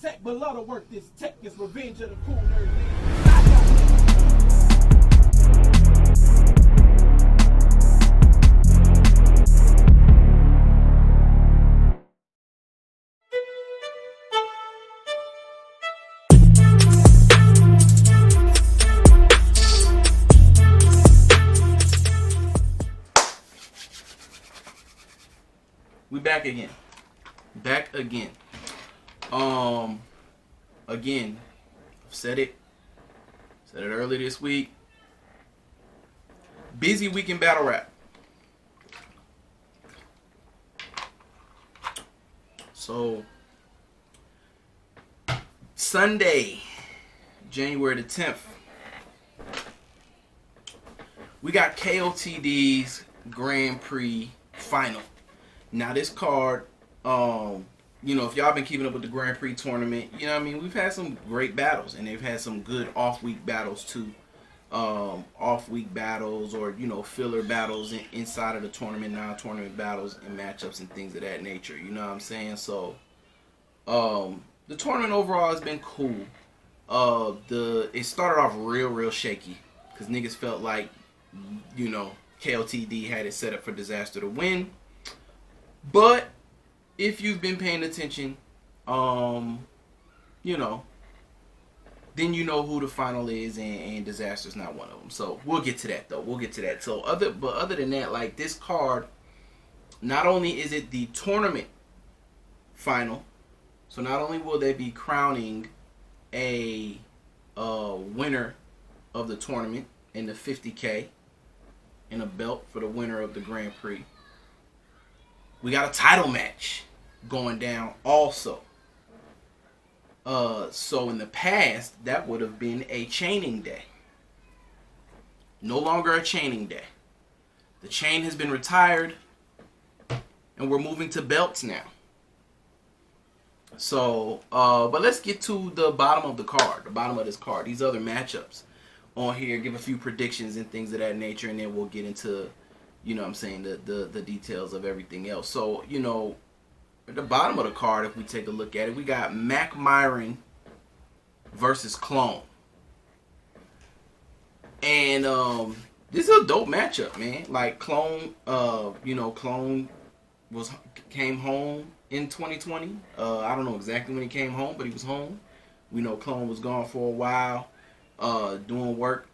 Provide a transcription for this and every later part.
tech, but love to work this tech. It's revenge of the Kool Nerd league. We back again. Again, I've said it earlier this week. Busy week in battle rap. So, Sunday, January the 10th, we got Kotd's Grand Prix final. Now this card, if y'all been keeping up with the Grand Prix tournament, we've had some great battles, and they've had some good off-week battles too. Off-week battles or, filler battles inside of the tournament, non-tournament battles and matchups and things of that nature. You know what I'm saying? So, the tournament overall has been cool. It started off real shaky because niggas felt like, Kotd had it set up for Disaster to win. But if you've been paying attention, then you know who the final is, and Disaster's not one of them. So we'll get to that though. So other than that, like this card, not only is it the tournament final, so not only will they be crowning a winner of the tournament in the 50K and a belt for the winner of the Grand Prix. We got a title match going down also. So in the past, that would have been a chaining day. No longer a chaining day. The chain has been retired, and we're moving to belts now. So, but let's get to the bottom of the card, the bottom of this card. These other matchups on here, give a few predictions and things of that nature, and then we'll get into, the details of everything else. So, at the bottom of the card, if we take a look at it, we got Mirin versus Clone. And this is a dope matchup, man. Like Clone, Clone came home in 2020. I don't know exactly when he came home, but he was home. We know Clone was gone for a while, doing work.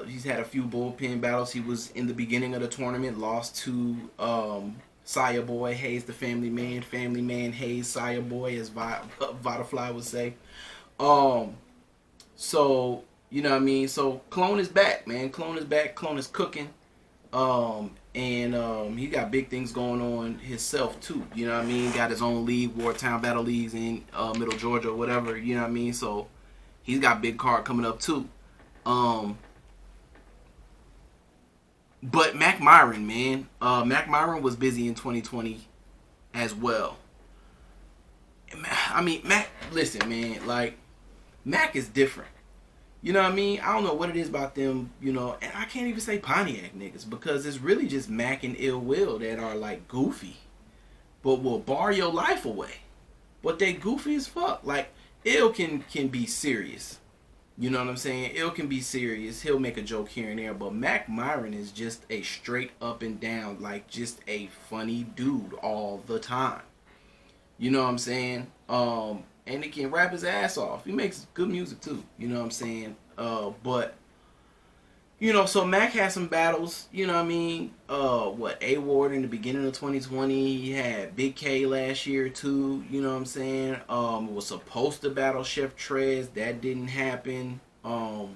He's had a few bullpen battles. He was in the beginning of the tournament, lost to Saya Boy, Hayes the Family Man, Hayes, Saya Boy, as Vodafly would say. So, So Clone is back, man. Clone is back. Clone is cooking. And he got big things going on himself too. Got his own league, Wartown Battle Leagues in Middle Georgia or whatever. So he's got big card coming up too. But Mirin, man. Mirin was busy in 2020 as well. Listen, man. Like, Mac is different. I don't know what it is about them, and I can't even say Pontiac niggas because it's really just Mac and Ill Will that are, like, goofy. But will bar your life away. But they goofy as fuck. Like, Ill can be serious. You know what I'm saying? Ill can be serious. He'll make a joke here and there. But Mirin is just a straight up and down, like just a funny dude all the time. You know what I'm saying? And he can rap his ass off. He makes good music too. You know what I'm saying? So Mac had some battles, A-Ward in the beginning of 2020. He had Big K last year too, you know what I'm saying? Was supposed to battle Chef Trez. That didn't happen. You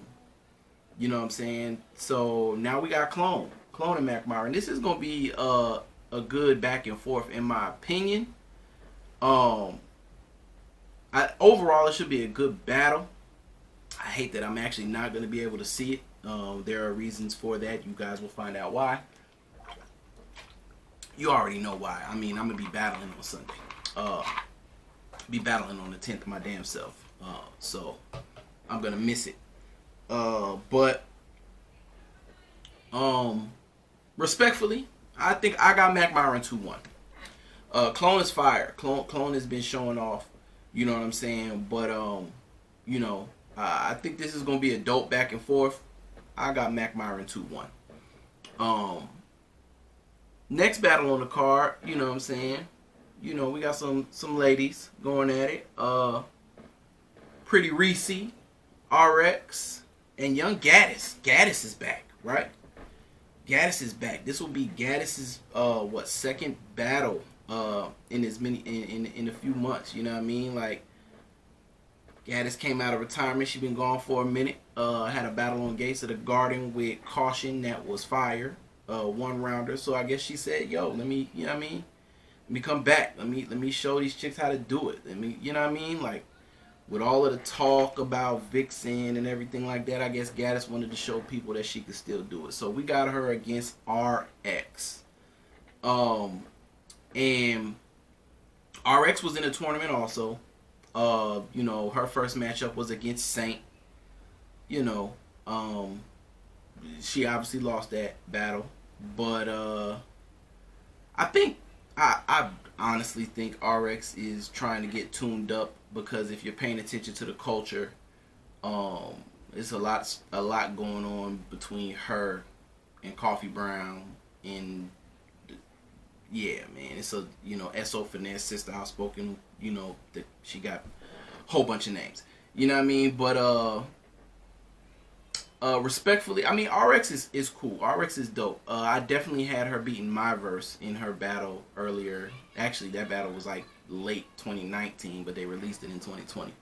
know what I'm saying? So now we got Clone and Mirin. This is gonna be a good back and forth in my opinion. Overall it should be a good battle. I hate that I'm actually not gonna be able to see it. There are reasons for that. You guys will find out why. You already know why. I'm going to be battling on Sunday. Be battling on the 10th my damn self. So, I'm going to miss it. But, respectfully, I think I got Mirin 2-1. Clone is fire. Clone has been showing off. You know what I'm saying? But you know, I think this is gonna be a dope back and forth. I got Mirin 2-1. Next battle on the card, you know what I'm saying? You know, we got some ladies going at it. Pretty Reese, RX, and Young Gaddis. Gaddis is back, right? Gaddis is back. This will be Gaddis's second battle in as many in a few months. You know what I mean? Like, Gaddis came out of retirement. She been gone for a minute. Had a battle on Gates of the Garden with Caution that was fire. One rounder. So I guess she said, yo, let me, you know what I mean? Let me come back. Let me show these chicks how to do it. Let me, you know what I mean? Like, with all of the talk about Vixen and everything like that, I guess Gaddis wanted to show people that she could still do it. So we got her against RX. And RX was in the tournament also. You know, her first matchup was against Saint. You know, she obviously lost that battle. But I honestly think RX is trying to get tuned up, because if you're paying attention to the culture, it's a lot going on between her and Coffee Brown, and yeah, man, it's a, you know, SO Finesse, Sister Outspoken, you know, that she got a whole bunch of names, you know what I mean? But respectfully, I mean, RX is cool. RX is dope. I definitely had her beating my verse in her battle earlier. Actually, that battle was like late 2019, but they released it in 2020.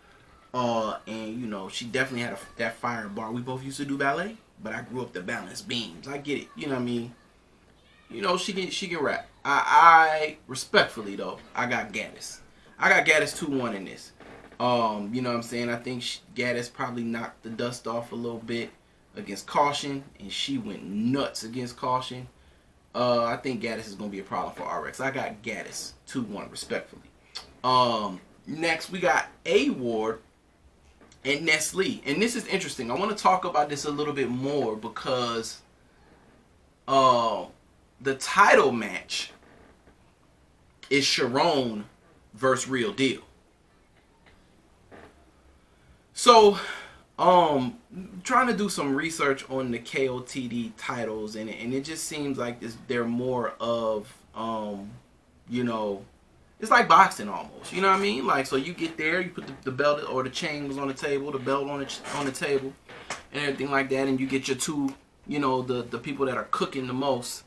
And you know, she definitely had that fire bar. We both used to do ballet, but I grew up to balance beams. I get it. You know what I mean? You know, she can rap. I respectfully though, I got Gaddis. I got Gaddis 2-1 in this. You know what I'm saying? I think Gaddis probably knocked the dust off a little bit against Caution, and she went nuts against Caution. I think Gaddis is going to be a problem for RX. I got Gaddis 2-1 respectfully. Next, we got A Ward and Nestle. And this is interesting. I want to talk about this a little bit more because the title match is Sharon versus Real Deal. So, trying to do some research on the Kotd titles, and it just seems like they're more of, you know, it's like boxing almost. You know what I mean? Like, so you get there, you put the belt or the chain was on the table, the belt on the table, and everything like that, and you get your two, you know, the people that are cooking the most.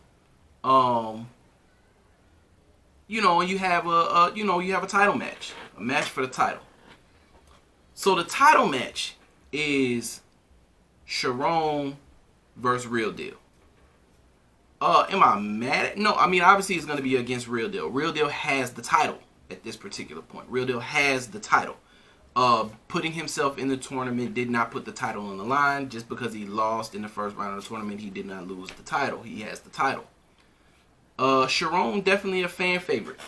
You know, and you have a title match, a match for the title. So the title match is Sharon versus Real Deal. Am I mad at? No, I mean, obviously it's going to be against Real Deal. Real Deal has the title at this particular point. Real Deal has the title. Putting himself in the tournament did not put the title on the line. Just because he lost in the first round of the tournament, he did not lose the title. He has the title. Sharon, definitely a fan favorite.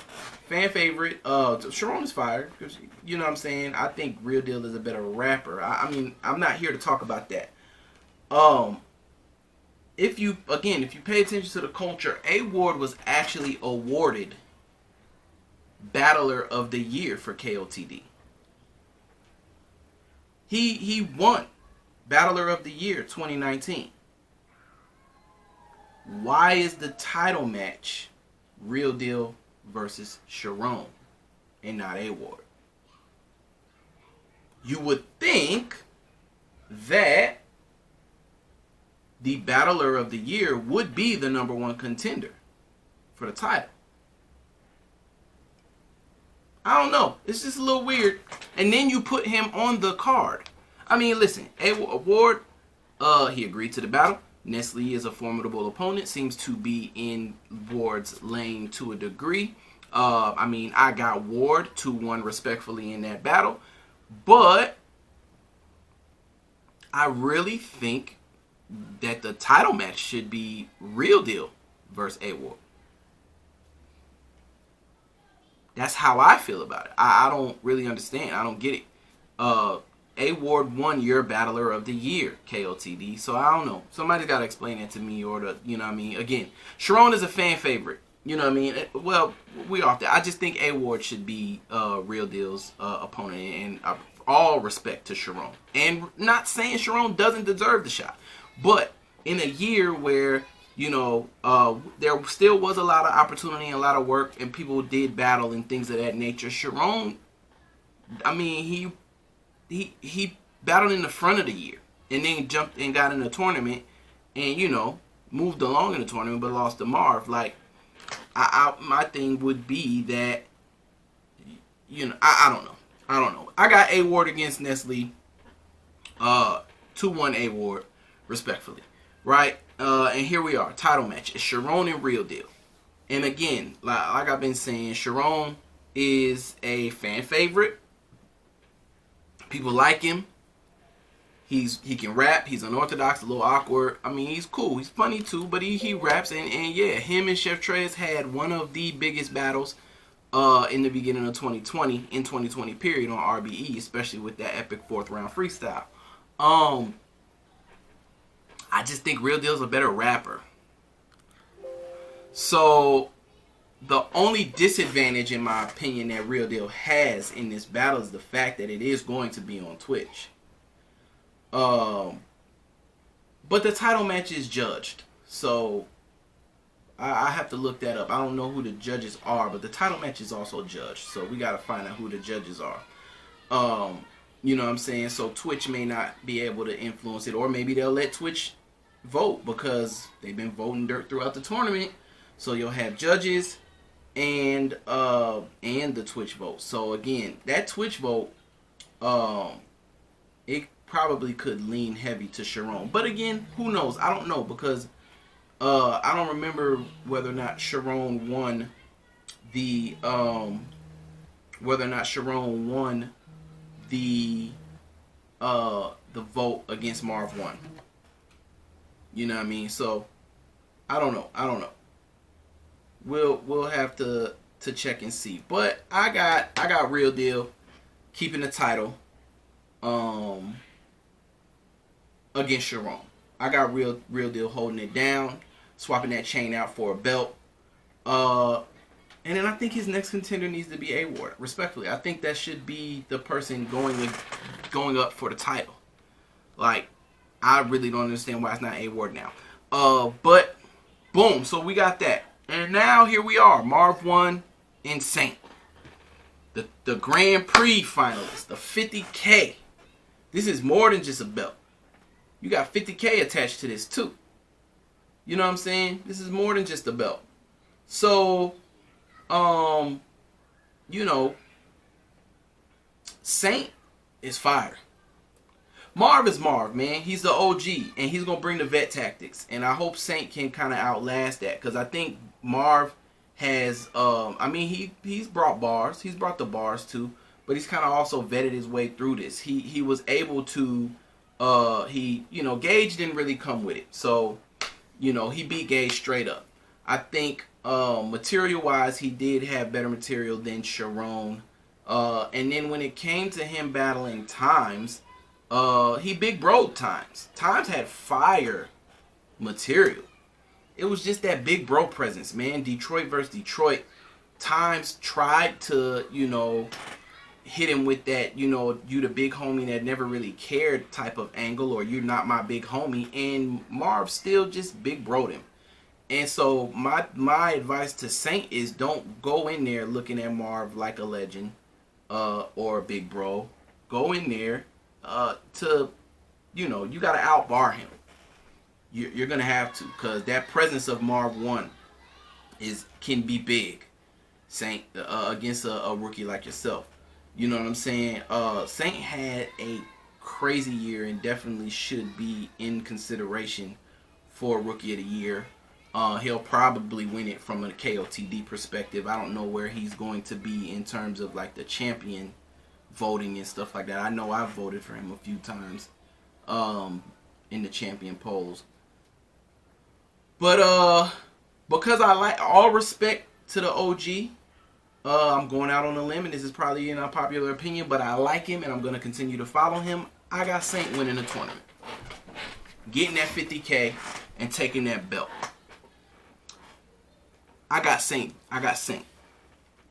Sharon is fire, because, you know what I'm saying, I think Real Deal is a better rapper. I mean, I'm not here to talk about that. If you pay attention to the culture, A Ward was actually awarded Battler of the Year for Kotd. He won Battler of the Year 2019. Why is the title match Real Deal versus Sharon and not A Ward? You would think that the Battler of the Year would be the #1 contender for the title. I don't know. It's just a little weird. And then you put him on the card. I mean, listen, A Ward, he agreed to the battle. Nestle is a formidable opponent. Seems to be in Ward's lane to a degree. I mean, I got Ward 2-1 respectfully in that battle. But I really think that the title match should be Real Deal versus A Ward. That's how I feel about it. I don't really understand. I don't get it. A Ward won your Battler of the Year, Kotd. So I don't know. Somebody's got to explain that to me, or you know what I mean? Again, Sharon is a fan favorite. You know what I mean? Well, we off that. I just think A Ward should be Real Deal's opponent, and all respect to Sharon. And not saying Sharon doesn't deserve the shot, but in a year where there still was a lot of opportunity and a lot of work, and people did battle and things of that nature. Sharon, I mean, he battled in the front of the year, and then jumped and got in the tournament, and moved along in the tournament, but lost to Marv. Like, my thing would be that, I don't know. I got A Ward against Nestle, 2-1 A Ward, respectfully, right? And here we are, title match. It's Sharon and Real Deal. And again, like I've been saying, Sharon is a fan favorite. People like him. He can rap. He's unorthodox, a little awkward. I mean, he's cool. He's funny too, but he raps. And yeah, him and Chef Trez had one of the biggest battles in the beginning of 2020, in 2020 period, on RBE, especially with that epic 4th round freestyle. I just think Real Deal's a better rapper. So the only disadvantage, in my opinion, that Real Deal has in this battle is the fact that it is going to be on Twitch. But the title match is judged, so I have to look that up. I don't know who the judges are, but the title match is also judged, so we got to find out who the judges are. You know what I'm saying? So Twitch may not be able to influence it, or maybe they'll let Twitch vote, because they've been voting dirt throughout the tournament. So you'll have judges and the Twitch vote. So again, that Twitch vote, it probably could lean heavy to Sharon. But again, who knows? I don't know, because I don't remember whether or not Sharon won the vote against Marv 1. You know what I mean? So I don't know. We'll have to check and see. But I got Real Deal keeping the title against Sharon. I got Real Deal holding it down, swapping that chain out for a belt. And then I think his next contender needs to be A Ward. Respectfully, I think that should be the person going up for the title. Like, I really don't understand why it's not A Ward now. But boom, so we got that. And now here we are, Marv 1 and Saint. The Grand Prix finalists, the 50K. This is more than just a belt. You got 50K attached to this too. You know what I'm saying? This is more than just a belt. So, Saint is fire. Marv is Marv, man. He's the OG, and he's going to bring the vet tactics. And I hope Saint can kind of outlast that, because I think Marv has, he's brought bars. He's brought the bars too, but he's kind of also vetted his way through this. He was able to, Gage didn't really come with it. So, he beat Gage straight up. I think material-wise, he did have better material than Sharon. And then when it came to him battling Times, he big broed Times. Times had fire material. It was just that big bro presence, man. Detroit versus Detroit. Times tried to, hit him with that, you the big homie that never really cared type of angle, or you're not my big homie. And Marv still just big broed him. And so my advice to Saint is, don't go in there looking at Marv like a legend or a big bro. Go in there you got to outbar him. You're going to have to, because that presence of Marv 1 can be big, Saint, against a rookie like yourself. You know what I'm saying? Saint had a crazy year and definitely should be in consideration for Rookie of the Year. He'll probably win it from a Kotd perspective. I don't know where he's going to be in terms of like the champion voting and stuff like that. I know I've voted for him a few times in the champion polls. But because I like, all respect to the OG, I'm going out on a limb, and this is probably an unpopular opinion, but I like him and I'm going to continue to follow him. I got Saint winning the tournament, getting that 50K and taking that belt. I got Saint.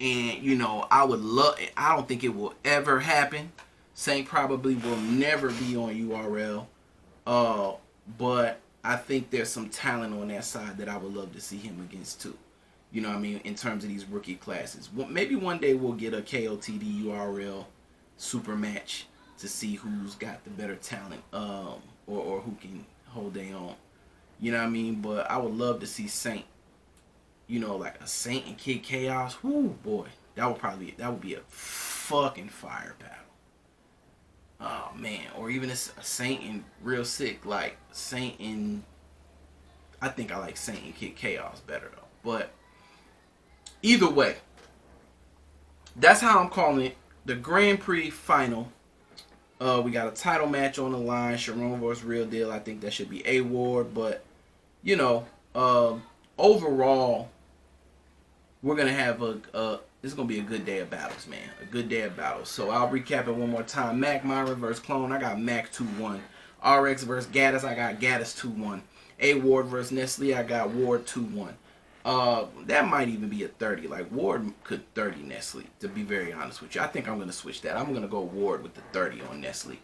And, you know, I would love it. I don't think it will ever happen. Saint probably will never be on URL. But I think there's some talent on that side that I would love to see him against too. You know what I mean? In terms of these rookie classes. Well, maybe one day we'll get a Kotd URL super match to see who's got the better talent, or who can hold their own. You know what I mean? But I would love to see Saint. You know, like a Saint and Kid Chaos. Whoo, boy. That would be a fucking fire battle. Oh, man. Or even a Saint and Real Sick. Like, Saint and... I think I like Saint and Kid Chaos better, though. But, either way. That's how I'm calling it. The Grand Prix final. We got a title match on the line. Sharon vs. Real Deal. I think that should be a Ward. But, you know, overall... we're going to have it's going to be a good day of battles, man. A good day of battles. So I'll recap it one more time. Mac, Mirin versus Clone. I got Mac 2-1. RX versus Gaddis. I got Gaddis 2-1. A Ward versus Nestle. I got Ward 2-1. That might even be a 30. Like, Ward could 30 Nestle, to be very honest with you. I think I'm going to switch that. I'm going to go Ward with the 30 on Nestle.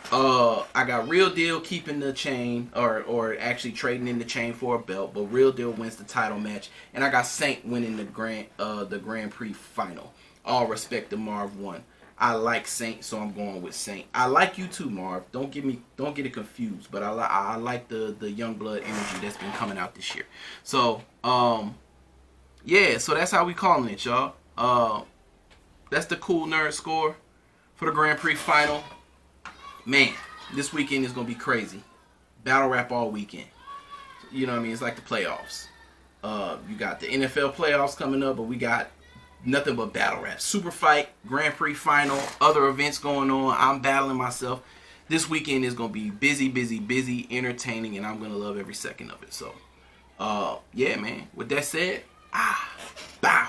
I got Real Deal keeping the chain, or actually trading in the chain for a belt, but Real Deal wins the title match, and I got Saint winning the Grand Prix final. All respect to Marv 1. I like Saint, so I'm going with Saint. I like you too, Marv. Don't get it confused, but I like the young blood energy that's been coming out this year. So yeah, so that's how we calling it, y'all. That's the Kool Nerd score for the Grand Prix final. Man, this weekend is going to be crazy. Battle rap all weekend. You know what I mean? It's like the playoffs. You got the NFL playoffs coming up, but we got nothing but battle rap. Super fight, Grand Prix final, other events going on. I'm battling myself. This weekend is going to be busy, entertaining, and I'm going to love every second of it. So, yeah, man. With that said, bow.